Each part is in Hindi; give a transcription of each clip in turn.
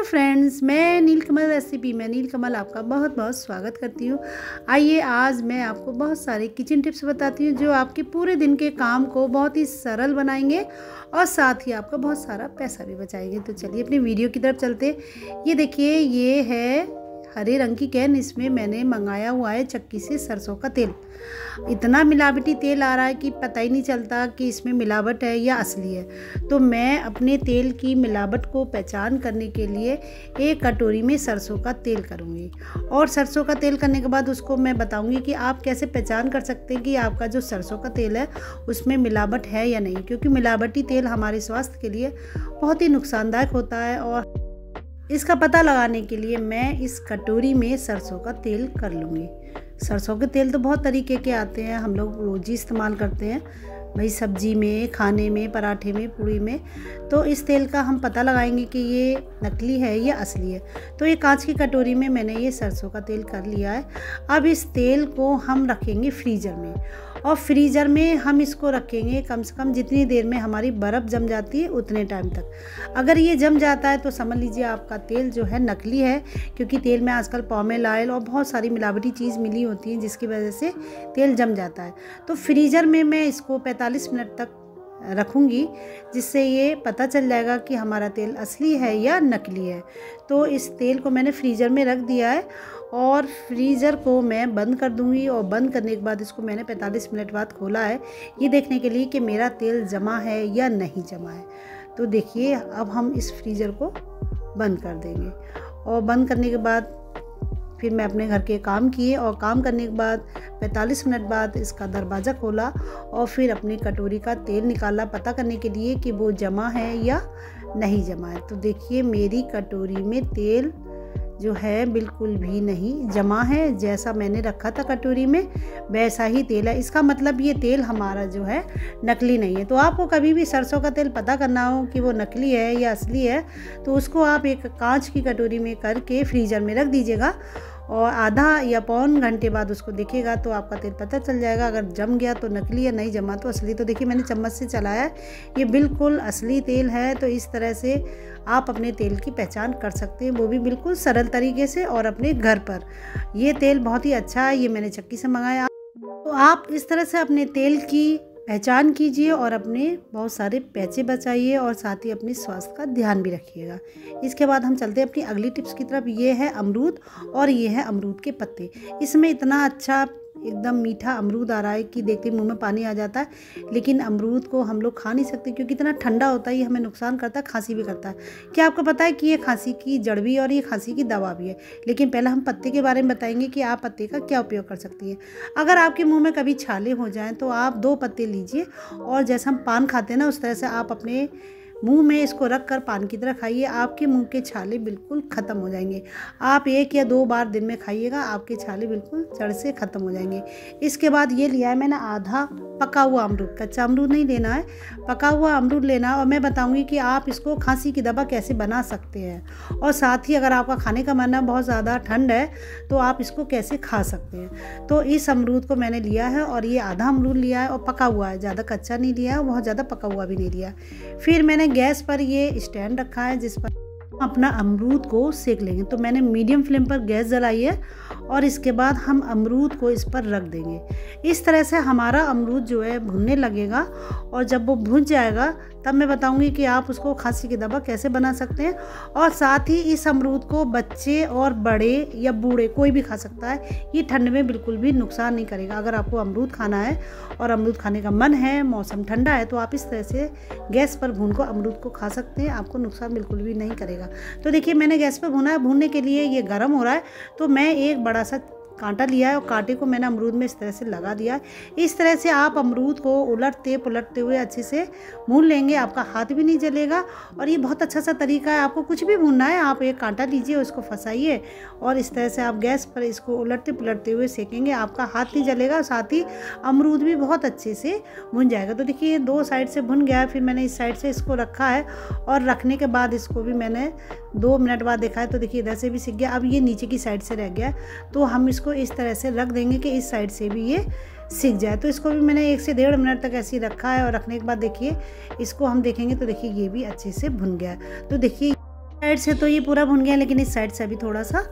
फ्रेंड्स, मैं नीलकमल रेसिपी में नीलकमल आपका बहुत बहुत स्वागत करती हूँ। आइए आज मैं आपको बहुत सारे किचन टिप्स बताती हूँ जो आपके पूरे दिन के काम को बहुत ही सरल बनाएंगे और साथ ही आपका बहुत सारा पैसा भी बचाएंगे। तो चलिए अपनी वीडियो की तरफ चलते। ये देखिए, ये है हरे रंग की कैन। इसमें मैंने मंगाया हुआ है चक्की से सरसों का तेल। इतना मिलावटी तेल आ रहा है कि पता ही नहीं चलता कि इसमें मिलावट है या असली है। तो मैं अपने तेल की मिलावट को पहचान करने के लिए एक कटोरी में सरसों का तेल करूँगी और सरसों का तेल करने के बाद उसको मैं बताऊँगी कि आप कैसे पहचान कर सकते हैं कि आपका जो सरसों का तेल है उसमें मिलावट है या नहीं, क्योंकि मिलावटी तेल हमारे स्वास्थ्य के लिए बहुत ही नुकसानदायक होता है। और इसका पता लगाने के लिए मैं इस कटोरी में सरसों का तेल कर लूँगी। सरसों के तेल तो बहुत तरीके के आते हैं, हम लोग रोज़ ही इस्तेमाल करते हैं भाई, सब्जी में, खाने में, पराठे में, पूड़ी में। तो इस तेल का हम पता लगाएंगे कि ये नकली है या असली है। तो ये कांच की कटोरी में मैंने ये सरसों का तेल कर लिया है। अब इस तेल को हम रखेंगे फ्रीज़र में और फ्रीज़र में हम इसको रखेंगे कम से कम जितनी देर में हमारी बर्फ़ जम जाती है उतने टाइम तक। अगर ये जम जाता है तो समझ लीजिए आपका तेल जो है नकली है, क्योंकि तेल में आजकल पाम ऑयल और बहुत सारी मिलावटी चीज़ मिली होती है जिसकी वजह से तेल जम जाता है। तो फ्रीज़र में मैं इसको 45 मिनट तक रखूँगी, जिससे ये पता चल जाएगा कि हमारा तेल असली है या नकली है। तो इस तेल को मैंने फ्रीज़र में रख दिया है और फ्रीज़र को मैं बंद कर दूंगी। और बंद करने के बाद इसको मैंने 45 मिनट बाद खोला है, ये देखने के लिए कि मेरा तेल जमा है या नहीं जमा है। तो देखिए, अब हम इस फ्रीज़र को बंद कर देंगे और बंद करने के बाद फिर मैं अपने घर के काम किए और काम करने के बाद 45 मिनट बाद इसका दरवाज़ा खोला और फिर अपनी कटोरी का तेल निकाला पता करने के लिए कि वो जमा है या नहीं जमा है। तो देखिए, मेरी कटोरी में तेल जो है बिल्कुल भी नहीं जमा है। जैसा मैंने रखा था कटोरी में वैसा ही तेल है। इसका मतलब ये तेल हमारा जो है नकली नहीं है। तो आपको कभी भी सरसों का तेल पता करना हो कि वो नकली है या असली है तो उसको आप एक कांच की कटोरी में करके फ्रीज़र में रख दीजिएगा और आधा या पौन घंटे बाद उसको देखिएगा तो आपका तेल पता चल जाएगा। अगर जम गया तो नकली है, नहीं जमा तो असली। तो देखिए, मैंने चम्मच से चलाया है, ये बिल्कुल असली तेल है। तो इस तरह से आप अपने तेल की पहचान कर सकते हैं, वो भी बिल्कुल सरल तरीके से और अपने घर पर। ये तेल बहुत ही अच्छा है, ये मैंने चक्की से मंगाया। तो आप इस तरह से अपने तेल की पहचान कीजिए और अपने बहुत सारे पैसे बचाइए और साथ ही अपने स्वास्थ्य का ध्यान भी रखिएगा। इसके बाद हम चलते हैं अपनी अगली टिप्स की तरफ। ये है अमरूद और ये है अमरूद के पत्ते। इसमें इतना अच्छा एकदम मीठा अमरूद आ रहा है कि देखते मुंह में पानी आ जाता है। लेकिन अमरूद को हम लोग खा नहीं सकते क्योंकि इतना ठंडा होता है, ये हमें नुकसान करता है, खांसी भी करता है। क्या आपको पता है कि ये खांसी की जड़ भी है और ये खांसी की दवा भी है। लेकिन पहले हम पत्ते के बारे में बताएंगे कि आप पत्ते का क्या उपयोग कर सकती हैं। अगर आपके मुँह में कभी छाले हो जाएँ तो आप 2 पत्ते लीजिए और जैसे हम पान खाते हैं ना उस तरह से आप अपने मुंह में इसको रख कर पान की तरह खाइए। आपके मुंह के छाले बिल्कुल ख़त्म हो जाएंगे। आप 1 या 2 बार दिन में खाइएगा, आपके छाले बिल्कुल जड़ से ख़त्म हो जाएंगे। इसके बाद ये लिया है मैंने आधा पका हुआ अमरूद। कच्चा अमरूद नहीं लेना है, पका हुआ अमरूद लेना है। और मैं बताऊंगी कि आप इसको खांसी की दवा कैसे बना सकते हैं और साथ ही अगर आपका खाने का मन है, बहुत ज़्यादा ठंड है, तो आप इसको कैसे खा सकते हैं। तो इस अमरूद को मैंने लिया है और ये आधा अमरूद लिया है और पका हुआ है, ज़्यादा कच्चा नहीं लिया है और बहुत ज़्यादा पका हुआ भी नहीं लिया। फिर मैंने गैस पर ये स्टैंड रखा है जिस पर अपना अमरूद को सेक लेंगे। तो मैंने मीडियम फ्लेम पर गैस जलाई है और इसके बाद हम अमरूद को इस पर रख देंगे। इस तरह से हमारा अमरूद जो है भुनने लगेगा और जब वो भुन जाएगा तब मैं बताऊंगी कि आप उसको खांसी की दवा कैसे बना सकते हैं। और साथ ही इस अमरूद को बच्चे और बड़े या बूढ़े कोई भी खा सकता है। ये ठंड में बिल्कुल भी नुकसान नहीं करेगा। अगर आपको अमरूद खाना है और अमरूद खाने का मन है, मौसम ठंडा है, तो आप इस तरह से गैस पर भून को अमरूद को खा सकते हैं। आपको नुकसान बिल्कुल भी नहीं करेगा। तो देखिए, मैंने गैस पर भुना है, भूनने के लिए ये गर्म हो रहा है। तो मैं एक बड़ा सा कांटा लिया है और कांटे को मैंने अमरूद में इस तरह से लगा दिया है। इस तरह से आप अमरूद को उलटते पुलटते हुए अच्छे से भून लेंगे, आपका हाथ भी नहीं जलेगा। और ये बहुत अच्छा सा तरीका है। आपको कुछ भी भूनना है, आप एक कांटा लीजिए, उसको फंसाइए और इस तरह से आप गैस पर इसको उलटते पुलटते हुए सेकेंगे, आपका हाथ नहीं जलेगा, साथ ही अमरूद भी बहुत अच्छे से भुन जाएगा। तो देखिए, 2 साइड से भुन गया है। फिर मैंने इस साइड से इसको रखा है और रखने के बाद इसको भी मैंने 2 मिनट बाद देखा है। तो देखिए, इधर से भी सीख गया। अब ये नीचे की साइड से रह गया, तो हम इसको इस तरह से रख देंगे कि इस साइड से भी ये सीख जाए। तो इसको भी मैंने 1 से 1.5 मिनट तक ऐसे ही रखा है और रखने के बाद देखिए इसको हम देखेंगे तो देखिए ये भी अच्छे से भुन गया है। तो देखिए साइड से तो ये पूरा भुन गया, लेकिन इस साइड से अभी थोड़ा सा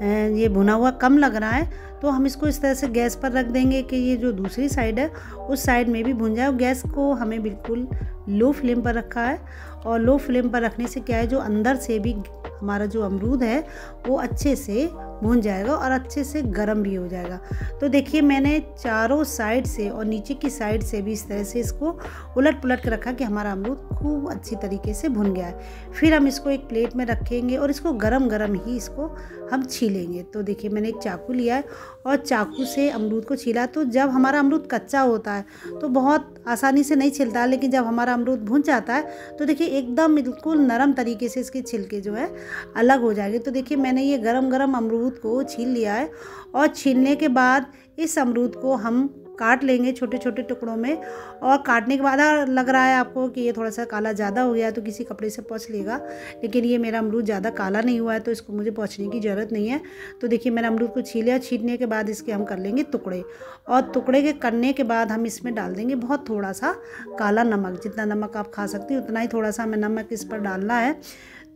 ये भुना हुआ कम लग रहा है। तो हम इसको इस तरह से गैस पर रख देंगे कि ये जो दूसरी साइड है उस साइड में भी भुन जाए। गैस को हमें बिल्कुल लो फ्लेम पर रखा है, और लो फ्लेम पर रखने से क्या है, जो अंदर से भी हमारा जो अमरूद है वो अच्छे से भून जाएगा और अच्छे से गर्म भी हो जाएगा। तो देखिए मैंने चारों साइड से और नीचे की साइड से भी इस तरह से इसको उलट पुलट कर रखा कि हमारा अमरूद खूब अच्छी तरीके से भुन गया है। फिर हम इसको एक प्लेट में रखेंगे और इसको गरम गरम ही इसको हम छीलेंगे। तो देखिए मैंने एक चाकू लिया है और चाकू से अमरूद को छीला। तो जब हमारा अमरूद कच्चा होता है तो बहुत आसानी से नहीं छिलता, लेकिन जब हमारा अमरूद भुन जाता है तो देखिए एकदम बिल्कुल नरम तरीके से इसके छिलके जो है अलग हो जाएंगे। तो देखिए मैंने ये गरम गरम अमरूद को छील लिया है, और छीलने के बाद इस अमरूद को हम काट लेंगे छोटे छोटे टुकड़ों में। और काटने के बाद लग रहा है आपको कि ये थोड़ा सा काला ज़्यादा हो गया है तो किसी कपड़े से पोंछ लेगा, लेकिन ये मेरा अमरूद ज़्यादा काला नहीं हुआ है तो इसको मुझे पोंछने की ज़रूरत नहीं है। तो देखिए मैंने अमरूद को छीला। छीलने के बाद इसके हम कर लेंगे टुकड़े, और टुकड़े के करने के बाद हम इसमें डाल देंगे बहुत थोड़ा सा काला नमक। जितना नमक आप खा सकती हैं उतना ही थोड़ा सा हमें नमक इस पर डालना है।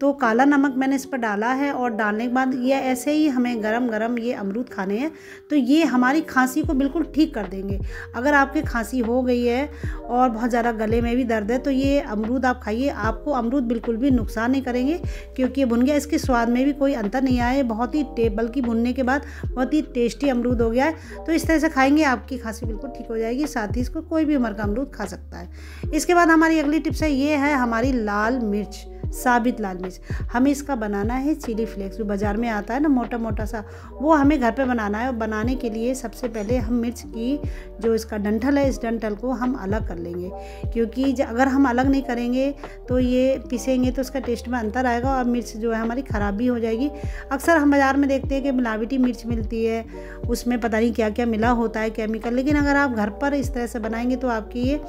तो काला नमक मैंने इस पर डाला है, और डालने के बाद ये ऐसे ही हमें गरम गरम ये अमरूद खाने हैं। तो ये हमारी खांसी को बिल्कुल ठीक कर देंगे। अगर आपकी खांसी हो गई है और बहुत ज़्यादा गले में भी दर्द है तो ये अमरूद आप खाइए, आपको अमरूद बिल्कुल भी नुकसान नहीं करेंगे, क्योंकि ये भुन गया। इसके स्वाद में भी कोई अंतर नहीं आया है, बहुत ही बल्कि भुनने के बाद बहुत ही टेस्टी अमरूद हो गया है। तो इस तरह से खाएंगे आपकी खांसी बिल्कुल ठीक हो जाएगी। साथ ही इसको कोई भी उम्र का अमरूद खा सकता है। इसके बाद हमारी अगली टिप्स है, ये है हमारी लाल मिर्च, साबित लाल मिर्च। हमें इसका बनाना है चिली फ्लेक्स, जो बाज़ार में आता है ना मोटा मोटा सा, वो हमें घर पे बनाना है। और बनाने के लिए सबसे पहले हम मिर्च की जो इसका डंठल है, इस डंठल को हम अलग कर लेंगे, क्योंकि अगर हम अलग नहीं करेंगे तो ये पीसेंगे तो उसका टेस्ट में अंतर आएगा और मिर्च जो है हमारी ख़राब भी हो जाएगी। अक्सर हम बाज़ार में देखते हैं कि मिलावटी मिर्च मिलती है, उसमें पता नहीं क्या क्या मिला होता है केमिकल, लेकिन अगर आप घर पर इस तरह से बनाएंगे तो आपकी ये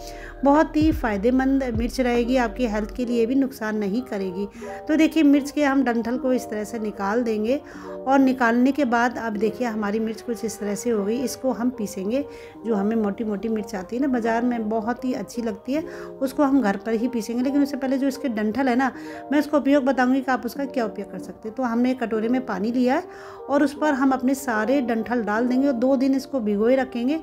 बहुत ही फ़ायदेमंद मिर्च रहेगी, आपकी हेल्थ के लिए भी नुकसान नहीं करेगी। तो देखिए मिर्च के हम डंठल को इस तरह से निकाल देंगे, और निकालने के बाद अब देखिए हमारी मिर्च कुछ इस तरह से हो गई। इसको हम पीसेंगे। जो हमें मोटी मोटी मिर्च आती है ना बाज़ार में, बहुत ही अच्छी लगती है, उसको हम घर पर ही पीसेंगे। लेकिन उससे पहले जो इसके डंठल है ना, मैं उसका उपयोग बताऊंगी कि आप उसका क्या उपयोग कर सकते हैं। तो हमने एक कटोरे में पानी लिया है और उस पर हम अपने सारे डंठल डाल देंगे और 2 दिन इसको भिगोए रखेंगे।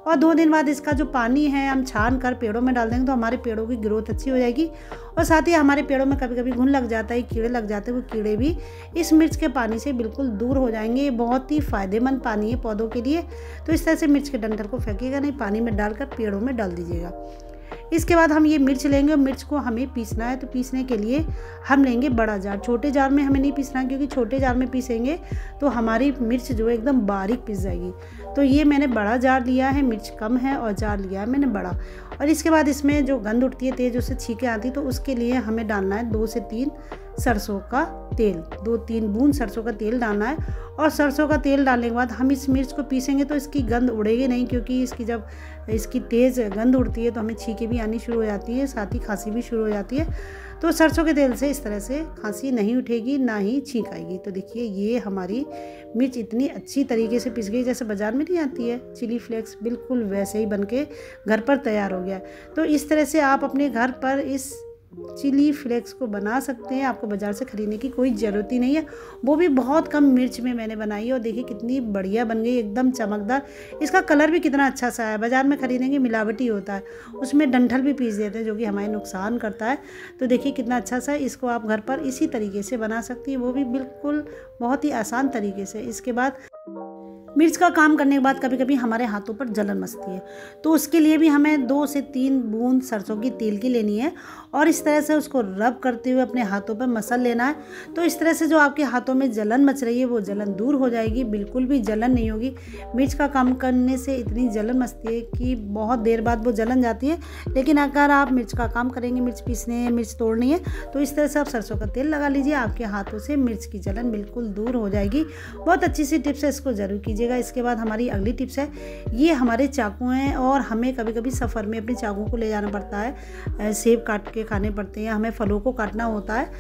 और 2 दिन बाद इसका जो पानी है हम छान कर पेड़ों में डाल देंगे, तो हमारे पेड़ों की ग्रोथ अच्छी हो जाएगी। और साथ ही हमारे पेड़ों में कभी कभी घुन लग जाता है, कीड़े लग जाते हैं, वो कीड़े भी इस मिर्च के पानी से बिल्कुल दूर हो जाएंगे। ये बहुत ही फ़ायदेमंद पानी है पौधों के लिए। तो इस तरह से मिर्च के डंठल को फेंकिएगा नहीं, पानी में डालकर पेड़ों में डाल दीजिएगा। इसके बाद हम ये मिर्च लेंगे और मिर्च को हमें पीसना है। तो पीसने के लिए हम लेंगे बड़ा जार। छोटे जार में हमें नहीं पीसना, क्योंकि छोटे जार में पीसेंगे तो हमारी मिर्च जो है एकदम बारीक पिस जाएगी। तो ये मैंने बड़ा जार लिया है, मिर्च कम है और जार लिया है मैंने बड़ा। और इसके बाद इसमें जो गंध उठती है तेज, उससे छींके आती, तो उसके लिए हमें डालना है 2 से 3 सरसों का तेल। 2-3 बूंद सरसों का तेल डालना है। और सरसों का तेल डालने के बाद हम इस मिर्च को पीसेंगे तो इसकी गंध उड़ेगी नहीं, क्योंकि इसकी जब इसकी तेज़ गंध उड़ती है तो हमें छींके भी आनी शुरू हो जाती है, साथ ही खांसी भी शुरू हो जाती है। तो सरसों के तेल से इस तरह से खांसी नहीं उठेगी, ना ही छींक आएगी। तो देखिए ये हमारी मिर्च इतनी अच्छी तरीके से पिस गई, जैसे बाज़ार में नहीं आती है चिली फ्लेक्स, बिल्कुल वैसे ही बनके घर पर तैयार हो गया। तो इस तरह से आप अपने घर पर इस चिली फ्लेक्स को बना सकते हैं। आपको बाज़ार से ख़रीदने की कोई ज़रूरत ही नहीं है, वो भी बहुत कम मिर्च में मैंने बनाई है। और देखिए कितनी बढ़िया बन गई, एकदम चमकदार। इसका कलर भी कितना अच्छा सा है। बाज़ार में ख़रीदेंगे मिलावटी होता है, उसमें डंठल भी पीस देते हैं जो कि हमारे नुकसान करता है। तो देखिए कितना अच्छा सा है। इसको आप घर पर इसी तरीके से बना सकती हैं, वो भी बिल्कुल बहुत ही आसान तरीके से। इसके बाद मिर्च का काम करने के बाद कभी कभी हमारे हाथों पर जलन मचती है, तो उसके लिए भी हमें 2 से 3 बूंद सरसों की तेल की लेनी है और इस तरह से उसको रब करते हुए अपने हाथों पर मसल लेना है। तो इस तरह से जो आपके हाथों में जलन मच रही है वो जलन दूर हो जाएगी, बिल्कुल भी जलन नहीं होगी। मिर्च का काम करने से इतनी जलन मचती है कि बहुत देर बाद वो जलन जाती है, लेकिन अगर आप मिर्च का काम करेंगे, मिर्च पीसने है, मिर्च तोड़नी है, तो इस तरह से आप सरसों का तेल लगा लीजिए, आपके हाथों से मिर्च की जलन बिल्कुल दूर हो जाएगी। बहुत अच्छी सी टिप्स है, इसको ज़रूर कीजिए। लीजिएगा। इसके बाद हमारी अगली टिप्स है, ये हमारे चाकू हैं और हमें कभी कभी सफ़र में अपने चाकू को ले जाना पड़ता है, सेब काट के खाने पड़ते हैं, हमें फलों को काटना होता है।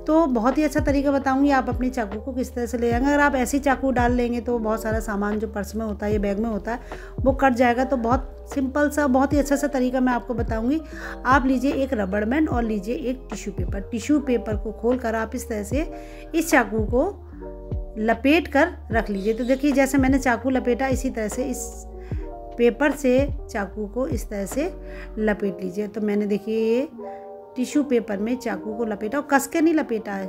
तो बहुत ही अच्छा तरीका बताऊंगी आप अपने चाकू को किस तरह से ले जाएंगे। अगर आप ऐसे चाकू डाल लेंगे तो बहुत सारा सामान जो पर्स में होता है या बैग में होता है वो कट जाएगा। तो बहुत सिंपल सा, बहुत ही अच्छा सा तरीका मैं आपको बताऊंगी। आप लीजिए एक रबड़ बैंड और लीजिए एक टिश्यू पेपर। टिश्यू पेपर को खोलकर आप इस तरह से इस चाकू को लपेट कर रख लीजिए। तो देखिए जैसे मैंने चाकू लपेटा, इसी तरह से इस पेपर से चाकू को इस तरह से लपेट लीजिए। तो मैंने देखिए ये टिश्यू पेपर में चाकू को लपेटा और कस के नहीं लपेटा है,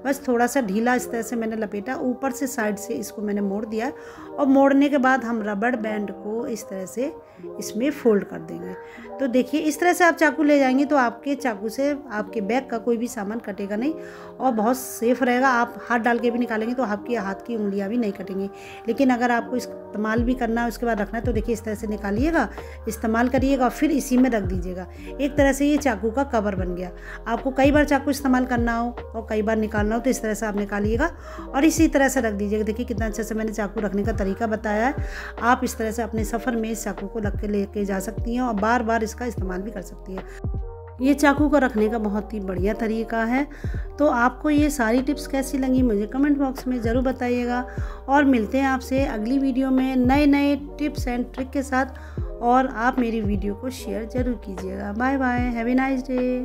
बस थोड़ा सा ढीला इस तरह से मैंने लपेटा, ऊपर से साइड से इसको मैंने मोड़ दिया। और मोड़ने के बाद हम रबड़ बैंड को इस तरह से इसमें फोल्ड कर देंगे। तो देखिए इस तरह से आप चाकू ले जाएंगे तो आपके चाकू से आपके बैग का कोई भी सामान कटेगा नहीं और बहुत सेफ रहेगा। आप हाथ डाल के भी निकालेंगे तो आपकी हाथ की उंगलियां भी नहीं कटेंगी। लेकिन अगर आपको इस्तेमाल भी करना है उसके बाद रखना है तो देखिए इस तरह से निकालिएगा, इस्तेमाल करिएगा और फिर इसी में रख दीजिएगा। एक तरह से ये चाकू का कवर बन गया। आपको कई बार चाकू इस्तेमाल करना हो और कई बार निकालना हो तो इस तरह से आप निकालिएगा और इसी तरह से रख दीजिएगा। देखिए कितना अच्छे से मैंने चाकू रखने का तरीका बताया है। आप इस तरह से अपने सफ़र में इस चाकू को रख के लेके जा सकती हैं और बार बार इसका इस्तेमाल भी कर सकती हैं। ये चाकू को रखने का बहुत ही बढ़िया तरीका है। तो आपको ये सारी टिप्स कैसी लगी मुझे कमेंट बॉक्स में ज़रूर बताइएगा और मिलते हैं आपसे अगली वीडियो में नए नए टिप्स एंड ट्रिक के साथ। और आप मेरी वीडियो को शेयर ज़रूर कीजिएगा। Bye bye, have a nice day.